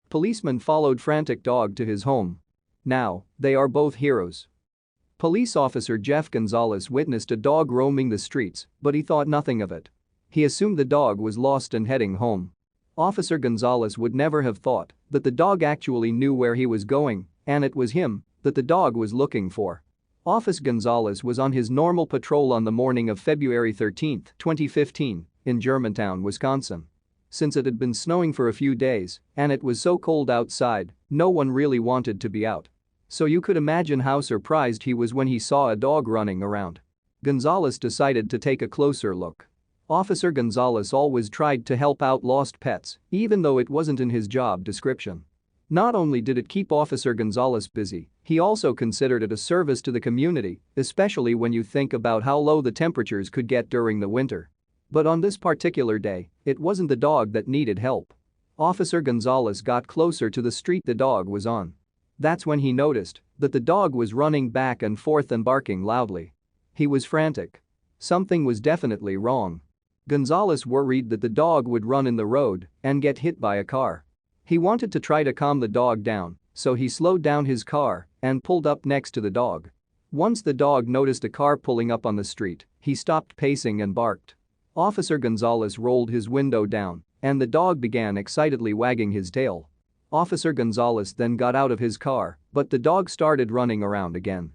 Policeman followed Frantic dog to his home. Now, they are both heroes. Police officer Jeff Gonzalez witnessed a dog roaming the streets, but he thought nothing of it. He assumed the dog was lost and heading home. Officer Gonzalez would never have thought that the dog actually knew where he was going, and it was him that the dog was looking for. Officer Gonzalez was on his normal patrol on the morning of February 13, 2015, in Germantown, Wisconsin. Since it had been snowing for a few days and it was so cold outside, no one really wanted to be out. So you could imagine how surprised he was when he saw a dog running around. Gonzalez decided to take a closer look. Officer Gonzalez always tried to help out lost pets, even though it wasn't in his job description. Not only did it keep Officer Gonzalez busy, he also considered it a service to the community, especially when you think about how low the temperatures could get during the winter. But on this particular day, it wasn't the dog that needed help. Officer Gonzalez got closer to the street the dog was on. That's when he noticed that the dog was running back and forth and barking loudly. He was frantic. Something was definitely wrong. Gonzalez worried that the dog would run in the road and get hit by a car. He wanted to try to calm the dog down, so he slowed down his car and pulled up next to the dog. Once the dog noticed a car pulling up on the street, he stopped pacing and barked. Officer Gonzalez rolled his window down, and the dog began excitedly wagging his tail. Officer Gonzalez then got out of his car, but the dog started running around again.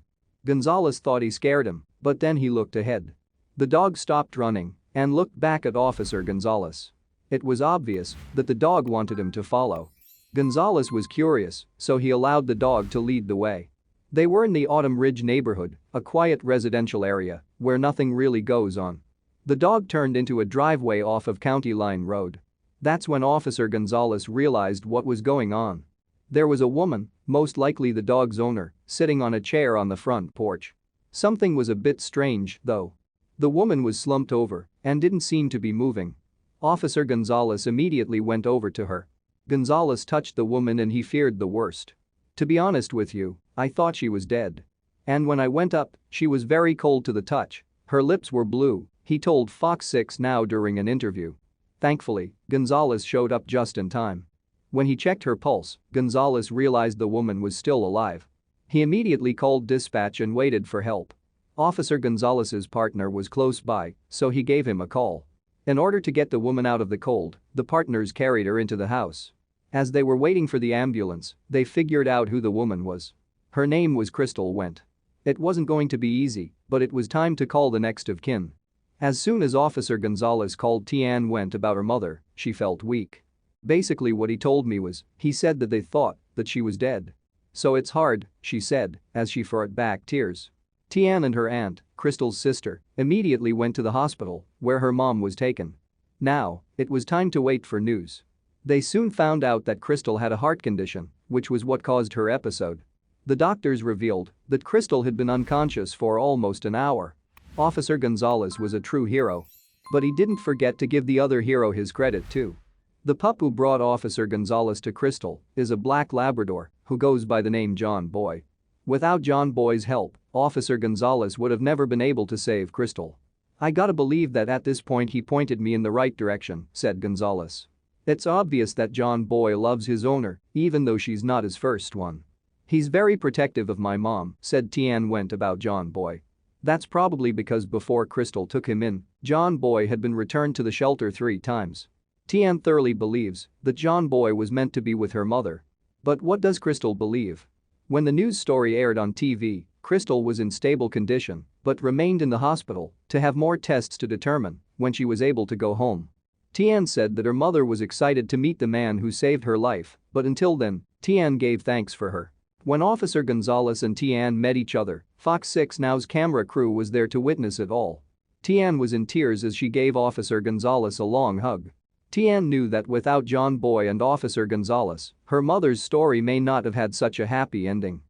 Gonzalez thought he scared him, but then he looked ahead. The dog stopped running and looked back at Officer Gonzalez. It was obvious that the dog wanted him to follow. Gonzalez was curious, so he allowed the dog to lead the way. They were in the Autumn Ridge neighborhood, a quiet residential area where nothing really goes on. The dog turned into a driveway off of County Line Road. That's when Officer Gonzalez realized what was going on. There was a woman, most likely the dog's owner, sitting on a chair on the front porch. Something was a bit strange, though. The woman was slumped over and didn't seem to be moving. Officer Gonzalez immediately went over to her. Gonzalez touched the woman and he feared the worst. To be honest with you, I thought she was dead. And when I went up, she was very cold to the touch. Her lips were blue, he told Fox 6 Now during an interview. Thankfully, Gonzalez showed up just in time. When he checked her pulse, Gonzalez realized the woman was still alive. He immediately called dispatch and waited for help. Officer Gonzalez's partner was close by, so he gave him a call. In order to get the woman out of the cold, the partners carried her into the house. As they were waiting for the ambulance, they figured out who the woman was. Her name was Crystal Went. It wasn't going to be easy, but it was time to call the next of kin. As soon as Officer Gonzalez called Tian Went about her mother, she felt weak. Basically what he told me was, he said that they thought that she was dead. So it's hard, she said, as she fought back tears. Tian and her aunt, Crystal's sister, immediately went to the hospital, where her mom was taken. Now, it was time to wait for news. They soon found out that Crystal had a heart condition, which was what caused her episode. The doctors revealed that Crystal had been unconscious for almost an hour. Officer Gonzalez was a true hero. But he didn't forget to give the other hero his credit too. The pup who brought Officer Gonzalez to Crystal is a black Labrador who goes by the name John Boy. Without John Boy's help, Officer Gonzalez would have never been able to save Crystal. I gotta believe that at this point he pointed me in the right direction, said Gonzalez. It's obvious that John Boy loves his owner, even though she's not his first one. He's very protective of my mom, said Tian Went about John Boy. That's probably because before Crystal took him in, John Boy had been returned to the shelter 3 times. Tian thoroughly believes that John Boy was meant to be with her mother. But what does Crystal believe? When the news story aired on TV, Crystal was in stable condition but remained in the hospital to have more tests to determine when she was able to go home. Tian said that her mother was excited to meet the man who saved her life, but until then, Tian gave thanks for her. When Officer Gonzalez and Tian met each other, Fox 6 Now's camera crew was there to witness it all. Tian was in tears as she gave Officer Gonzalez a long hug. Tian knew that without John Boy and Officer Gonzalez, her mother's story may not have had such a happy ending.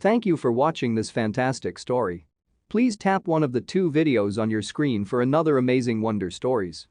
Thank you for watching this fantastic story. Please tap one of the 2 videos on your screen for another amazing wonder stories.